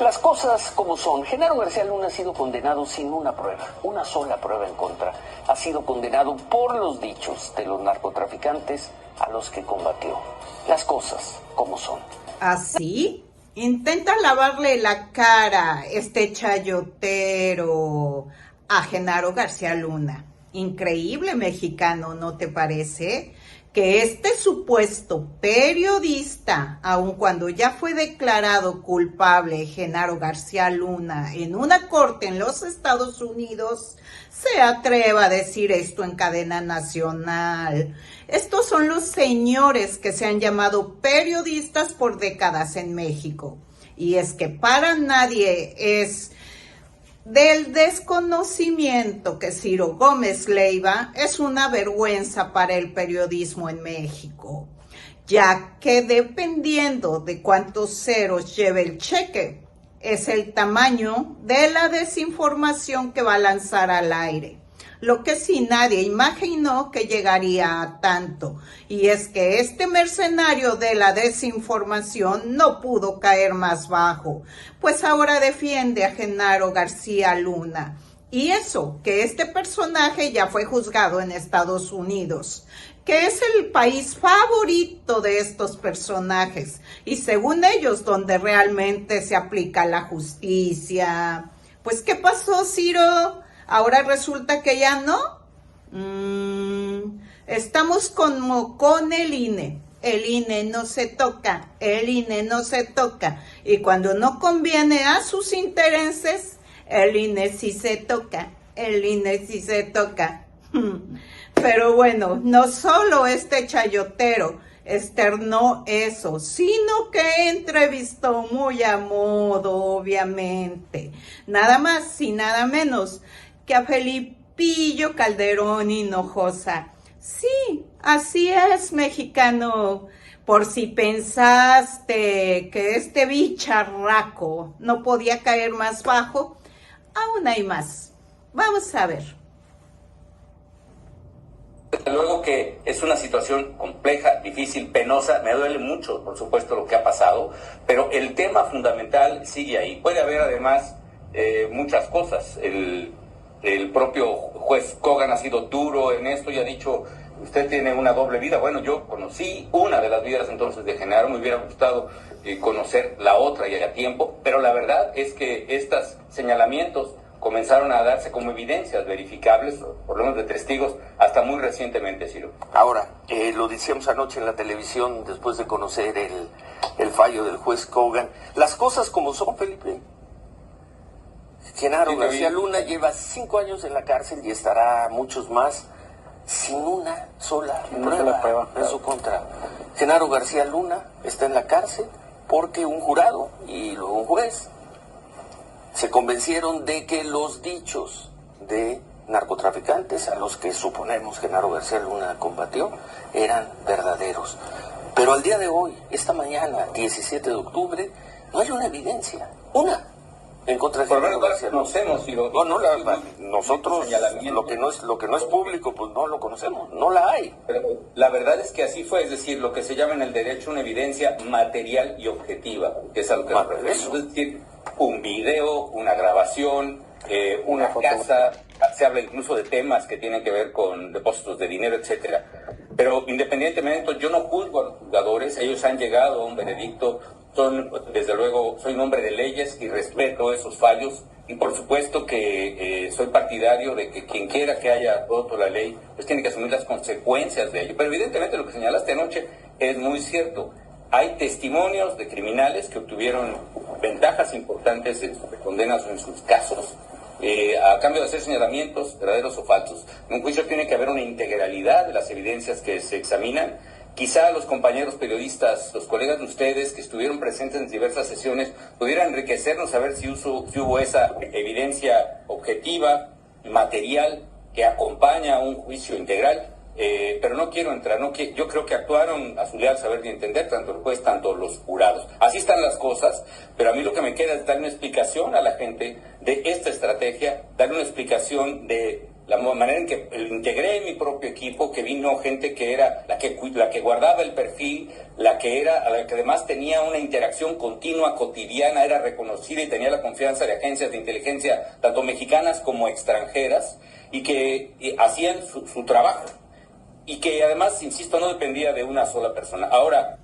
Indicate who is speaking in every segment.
Speaker 1: Las cosas como son. Genaro García Luna ha sido condenado sin una prueba, una sola prueba en contra. Ha sido condenado por los dichos de los narcotraficantes a los que combatió. Las cosas como son.
Speaker 2: ¿Así? Intenta lavarle la cara, este chayotero, a Genaro García Luna. Increíble mexicano, ¿no te parece? Que este supuesto periodista, aun cuando ya fue declarado culpable Genaro García Luna en una corte en los Estados Unidos, se atreva a decir esto en cadena nacional. Estos son los señores que se han llamado periodistas por décadas en México. Y es que para nadie es del desconocimiento que Ciro Gómez Leiva es una vergüenza para el periodismo en México, ya que dependiendo de cuántos ceros lleve el cheque, es el tamaño de la desinformación que va a lanzar al aire. Lo que sí nadie imaginó que llegaría a tanto, y es que este mercenario de la desinformación no pudo caer más bajo, pues ahora defiende a Genaro García Luna. Y eso, que este personaje ya fue juzgado en Estados Unidos, que es el país favorito de estos personajes, y según ellos, donde realmente se aplica la justicia. Pues, ¿qué pasó, Ciro? Ahora resulta que ya no. Estamos como con el INE. El INE no se toca, el INE no se toca. Y cuando no conviene a sus intereses, el INE sí se toca, el INE sí se toca. Pero bueno, no solo este chayotero externó eso, sino que entrevistó muy a modo, obviamente, nada más y nada menos que a Felipillo Calderón Hinojosa. Sí, así es, mexicano. Por si pensaste que este bicharraco no podía caer más bajo, aún hay más. Vamos a ver.
Speaker 3: Desde luego que es una situación compleja, difícil, penosa, me duele mucho, por supuesto, lo que ha pasado, pero el tema fundamental sigue ahí. Puede haber además muchas cosas. El propio juez Kogan ha sido duro en esto y ha dicho, usted tiene una doble vida. Bueno, yo conocí una de las vidas entonces de Genaro, me hubiera gustado conocer la otra y a tiempo, pero la verdad es que estos señalamientos comenzaron a darse como evidencias verificables, por lo menos de testigos, hasta muy recientemente, Ciro.
Speaker 4: Ahora, lo decíamos anoche en la televisión, después de conocer el fallo del juez Kogan, las cosas como son, Felipe. Genaro García Luna lleva 5 años en la cárcel y estará muchos más sin una sola prueba en su contra. Genaro García Luna está en la cárcel porque un jurado y luego un juez se convencieron de que los dichos de narcotraficantes a los que suponemos Genaro García Luna combatió eran verdaderos. Pero al día de hoy, esta mañana, 17 de octubre, no hay una evidencia, una, en contra de Genaro García Luna.
Speaker 3: Conocemos, Ciro.
Speaker 4: Nosotros lo que no es público, pues no lo conocemos, no la hay.
Speaker 3: Pero la verdad es que así fue, es decir, lo que se llama en el derecho una evidencia material y objetiva, que es a lo que nos referimos. Es decir, un video, una grabación, una casa, se habla incluso de temas que tienen que ver con depósitos de dinero, etcétera. Pero independientemente, yo no juzgo a los juzgadores, ellos han llegado a un veredicto, desde luego, soy un hombre de leyes y respeto esos fallos, y por supuesto que soy partidario de que quien quiera que haya roto la ley, pues tiene que asumir las consecuencias de ello. Pero evidentemente lo que señalaste anoche es muy cierto. Hay testimonios de criminales que obtuvieron ventajas importantes en sus condenas o en sus casos, a cambio de hacer señalamientos verdaderos o falsos. En un juicio tiene que haber una integralidad de las evidencias que se examinan. Quizá los compañeros periodistas, los colegas de ustedes que estuvieron presentes en diversas sesiones, pudieran enriquecernos a ver si hubo esa evidencia objetiva, material, que acompaña a un juicio integral. Pero no quiero entrar, yo creo que actuaron a su leal saber y entender, tanto el juez, tanto los jurados. Así están las cosas, pero a mí lo que me queda es dar una explicación a la gente de esta estrategia, dar una explicación de la manera en que integré mi propio equipo, que vino gente que era la que guardaba el perfil, la que además tenía una interacción continua, cotidiana, era reconocida y tenía la confianza de agencias de inteligencia, tanto mexicanas como extranjeras, y que hacían su trabajo. Y que además, insisto, no dependía de una sola persona. Ahora,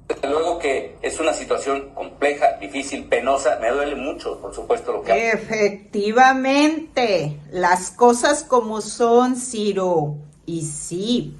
Speaker 3: desde luego que es una situación compleja, difícil, penosa, me duele mucho, por supuesto, lo que...
Speaker 2: Efectivamente, las cosas como son, Ciro. Y sí,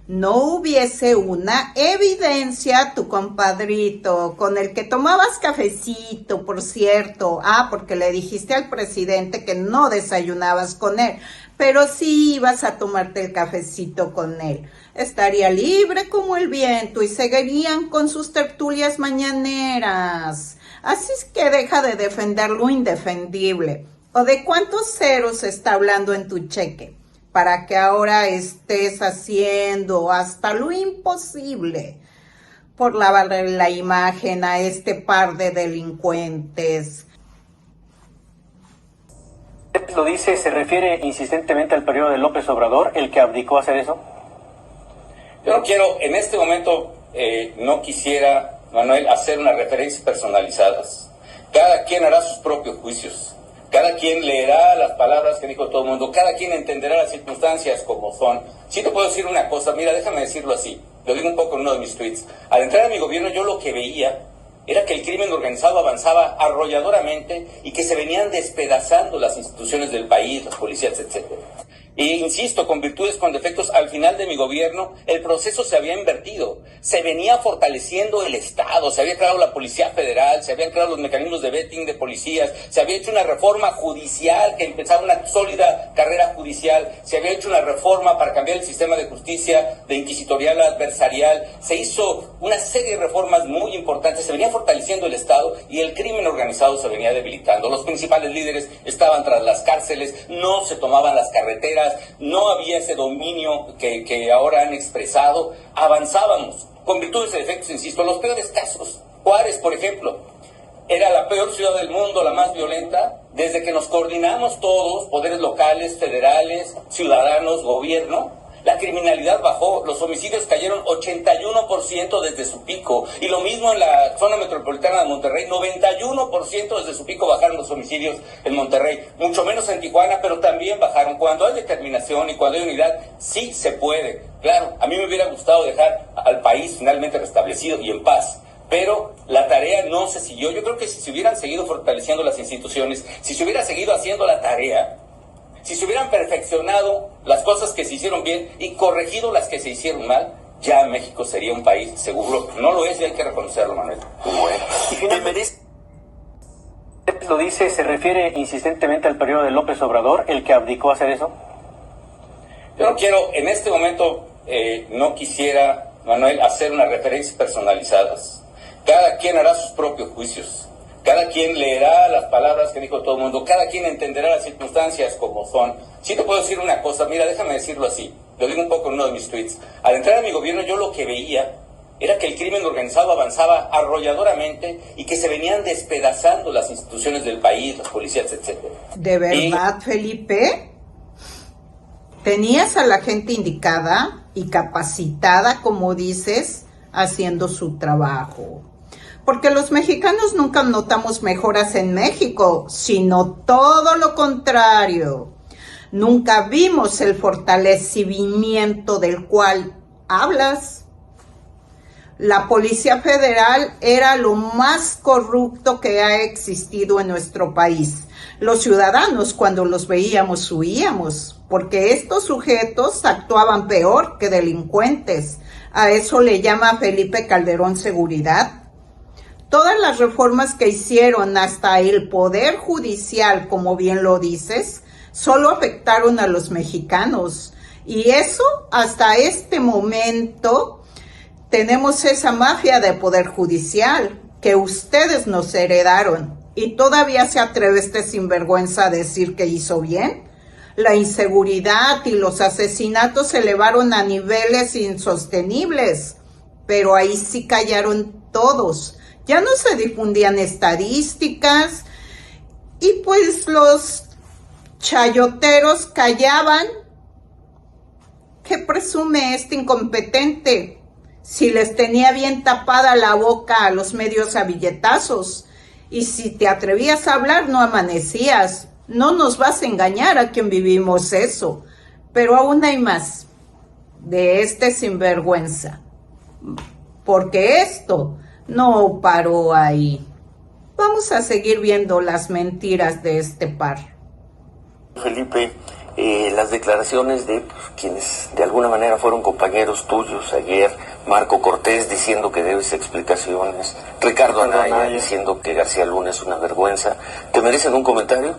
Speaker 2: no hubiese una evidencia, tu compadrito, con el que tomabas cafecito, por cierto. Porque le dijiste al presidente que no desayunabas con él, pero sí ibas a tomarte el cafecito con él. Estaría libre como el viento y seguirían con sus tertulias mañaneras. Así es que deja de defender lo indefendible. ¿O de cuántos ceros está hablando en tu cheque? Para que ahora estés haciendo hasta lo imposible por lavarle la imagen a este par de delincuentes.
Speaker 5: Lo dice, se refiere insistentemente al periodo de López Obrador, el que abdicó a hacer eso.
Speaker 3: Yo no quiero, en este momento, no quisiera, Manuel, hacer unas referencias personalizadas. Cada quien hará sus propios juicios. Cada quien leerá las palabras que dijo todo el mundo. Cada quien entenderá las circunstancias como son. Sí te puedo decir una cosa, mira, déjame decirlo así. Lo digo un poco en uno de mis tweets. Al entrar a mi gobierno, yo lo que veía era que el crimen organizado avanzaba arrolladoramente y que se venían despedazando las instituciones del país, las policías, etcétera. E insisto, con virtudes, con defectos, al final de mi gobierno, el proceso se había invertido. Se venía fortaleciendo el Estado, se había creado la Policía Federal, se habían creado los mecanismos de vetting de policías, se había hecho una reforma judicial que empezaba una sólida carrera judicial, se había hecho una reforma para cambiar el sistema de justicia, de inquisitorial a adversarial, se hizo una serie de reformas muy importantes, se venía fortaleciendo el Estado y el crimen organizado se venía debilitando. Los principales líderes estaban tras las cárceles, no se tomaban las carreteras, no había ese dominio que ahora han expresado, avanzábamos, con virtudes y defectos, insisto, los peores casos. Juárez, por ejemplo, era la peor ciudad del mundo, la más violenta, desde que nos coordinamos todos, poderes locales, federales, ciudadanos, gobierno, la criminalidad bajó, los homicidios cayeron 81% desde su pico, y lo mismo en la zona metropolitana de Monterrey, 91% desde su pico bajaron los homicidios en Monterrey, mucho menos en Tijuana, pero también bajaron. Cuando hay determinación y cuando hay unidad, sí se puede. Claro, a mí me hubiera gustado dejar al país finalmente restablecido y en paz, pero la tarea no se siguió. Yo creo que si se hubieran seguido fortaleciendo las instituciones, si se hubiera seguido haciendo la tarea, si se hubieran perfeccionado las cosas que se hicieron bien y corregido las que se hicieron mal, ya México sería un país seguro. No lo es y hay que reconocerlo, Manuel.
Speaker 5: Bueno. Y finalmente, lo dice, se refiere insistentemente al periodo de López Obrador, el que abdicó a hacer eso.
Speaker 3: Yo no quiero, en este momento, no quisiera, Manuel, hacer unas referencias personalizadas. Cada quien hará sus propios juicios. Cada quien leerá las palabras que dijo todo el mundo. Cada quien entenderá las circunstancias como son. Sí te puedo decir una cosa, mira, déjame decirlo así. Lo digo un poco en uno de mis tweets. Al entrar a mi gobierno, yo lo que veía era que el crimen organizado avanzaba arrolladoramente y que se venían despedazando las instituciones del país, las policías, etcétera.
Speaker 2: ¿De verdad, Felipe? ¿Tenías a la gente indicada y capacitada, como dices, haciendo su trabajo? Porque los mexicanos nunca notamos mejoras en México, sino todo lo contrario. Nunca vimos el fortalecimiento del cual hablas. La Policía Federal era lo más corrupto que ha existido en nuestro país. Los ciudadanos, cuando los veíamos, huíamos, porque estos sujetos actuaban peor que delincuentes. A eso le llama Felipe Calderón seguridad. Todas las reformas que hicieron hasta el Poder Judicial, como bien lo dices, solo afectaron a los mexicanos. Y eso, hasta este momento, tenemos esa mafia de Poder Judicial que ustedes nos heredaron. Y todavía se atreve este sinvergüenza a decir que hizo bien. La inseguridad y los asesinatos se elevaron a niveles insostenibles. Pero ahí sí callaron todos. Ya no se difundían estadísticas y pues los chayoteros callaban. ¿Qué presume este incompetente? Si les tenía bien tapada la boca a los medios a billetazos. Y si te atrevías a hablar, no amanecías. No nos vas a engañar a quien vivimos eso. Pero aún hay más de este sinvergüenza. Porque esto no paró ahí. Vamos a seguir viendo las mentiras de este par.
Speaker 4: Felipe, las declaraciones de quienes de alguna manera fueron compañeros tuyos ayer, Marco Cortés diciendo que debes explicaciones, Ricardo Anaya diciendo que García Luna es una vergüenza, ¿te merecen un comentario?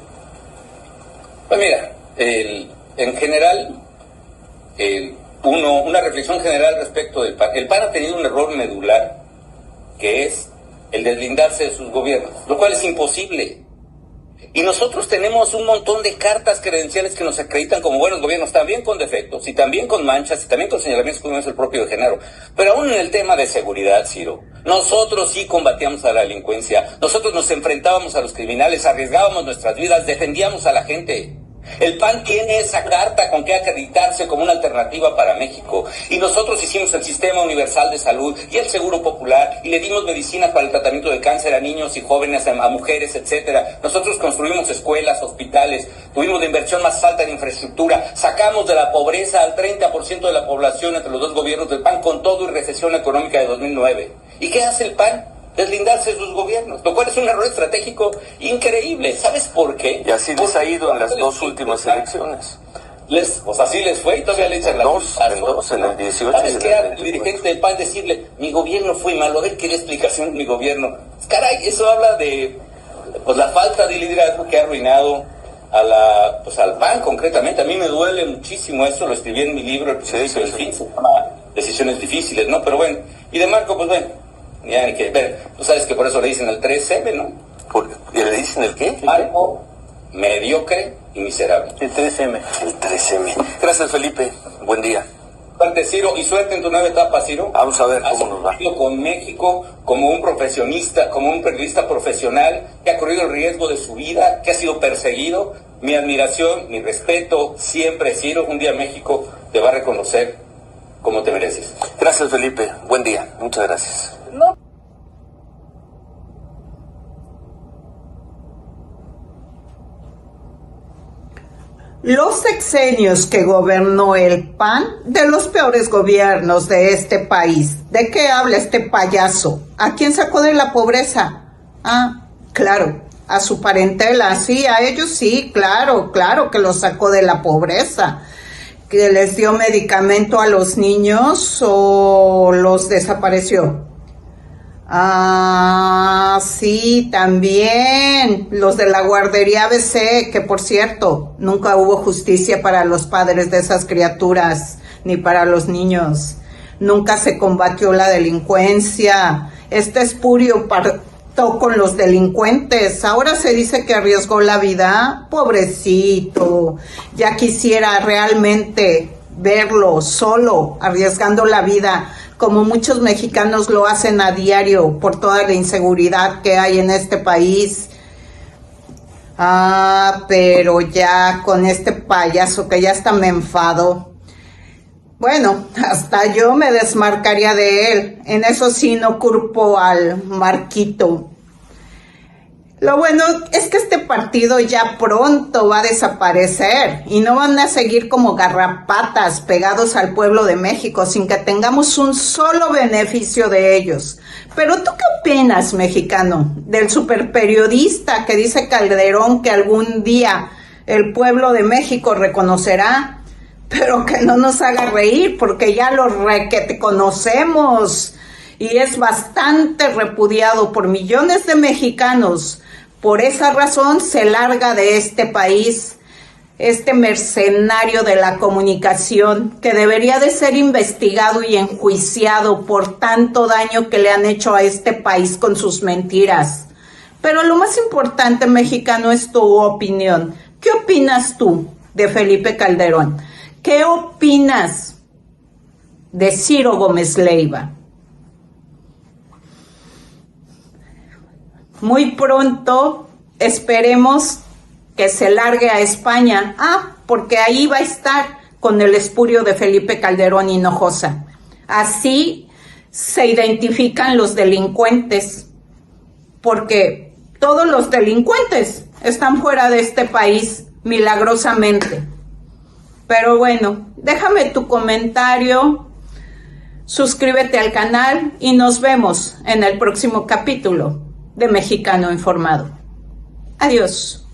Speaker 3: Pues mira, en general, una reflexión general respecto del PAN. El PAN ha tenido un error medular, que es el deslindarse de sus gobiernos, lo cual es imposible. Y nosotros tenemos un montón de cartas credenciales que nos acreditan como buenos gobiernos, también con defectos, y también con manchas, y también con señalamientos como es el propio de Genaro. Pero aún en el tema de seguridad, Ciro, nosotros sí combatíamos a la delincuencia, nosotros nos enfrentábamos a los criminales, arriesgábamos nuestras vidas, defendíamos a la gente. El PAN tiene esa carta con que acreditarse como una alternativa para México. Y nosotros hicimos el Sistema Universal de Salud y el Seguro Popular, y le dimos medicinas para el tratamiento de cáncer a niños y jóvenes, a mujeres, etcétera. Nosotros construimos escuelas, hospitales, tuvimos la inversión más alta en infraestructura, sacamos de la pobreza al 30% de la población entre los dos gobiernos del PAN, con todo y recesión económica de 2009. ¿Y qué hace el PAN? Deslindarse de sus gobiernos, lo cual es un error estratégico increíble. ¿Sabes por qué?
Speaker 4: Y así les ha ido en las dos últimas elecciones.
Speaker 3: Pues así les fue y todavía le echan
Speaker 4: en dos, en el 18
Speaker 3: ¿Sabes
Speaker 4: y en
Speaker 3: qué
Speaker 4: el
Speaker 3: hace el dirigente del PAN? Decirle, mi gobierno fue malo, a ver qué es la explicación de mi gobierno. Caray, eso habla de la falta de liderazgo que ha arruinado al PAN concretamente. A mí me duele muchísimo eso, lo escribí en mi libro, El principio del fin, se llama Decisiones Difíciles, ¿no? Pero bueno, y de Marco, pues bueno, ya hay que ver. Tú sabes que por eso le dicen el 3M, ¿no?
Speaker 4: ¿Y le dicen el qué?
Speaker 3: Marco, mediocre y miserable.
Speaker 5: El 3M.
Speaker 4: El 3M. Gracias, Felipe. Buen día.
Speaker 3: Suerte, Ciro, y suerte en tu nueva etapa, Ciro.
Speaker 4: Vamos a ver cómo nos va.
Speaker 3: Con México como un profesionista, como un periodista profesional que ha corrido el riesgo de su vida, que ha sido perseguido. Mi admiración, mi respeto, siempre, Ciro. Un día México te va a reconocer como te mereces.
Speaker 4: Gracias, Felipe. Buen día. Muchas gracias.
Speaker 2: Los sexenios que gobernó el PAN, de los peores gobiernos de este país. ¿De qué habla este payaso? ¿A quién sacó de la pobreza? Ah, claro, a su parentela, sí, a ellos sí, claro que los sacó de la pobreza. ¿Que les dio medicamento a los niños o los desapareció? Ah, sí, también los de la guardería ABC, que por cierto, nunca hubo justicia para los padres de esas criaturas, ni para los niños. Nunca se combatió la delincuencia. Este espurio partó con los delincuentes. Ahora se dice que arriesgó la vida. Pobrecito, ya quisiera realmente verlo solo, arriesgando la vida, como muchos mexicanos lo hacen a diario por toda la inseguridad que hay en este país. Ah, pero ya con este payaso que ya hasta me enfado. Bueno, hasta yo me desmarcaría de él. En eso sí no culpo al Marquito. Lo bueno es que este partido ya pronto va a desaparecer y no van a seguir como garrapatas pegados al pueblo de México sin que tengamos un solo beneficio de ellos. Pero ¿tú qué opinas, mexicano, del superperiodista que dice Calderón que algún día el pueblo de México reconocerá? Pero que no nos haga reír porque ya lo requete conocemos y es bastante repudiado por millones de mexicanos. Por esa razón se larga de este país este mercenario de la comunicación que debería de ser investigado y enjuiciado por tanto daño que le han hecho a este país con sus mentiras. Pero lo más importante, mexicano, es tu opinión. ¿Qué opinas tú de Felipe Calderón? ¿Qué opinas de Ciro Gómez Leiva? Muy pronto esperemos que se largue a España. Porque ahí va a estar con el espurio de Felipe Calderón Hinojosa. Así se identifican los delincuentes, porque todos los delincuentes están fuera de este país milagrosamente. Pero bueno, déjame tu comentario, suscríbete al canal y nos vemos en el próximo capítulo de Mexicano Informado. Adiós.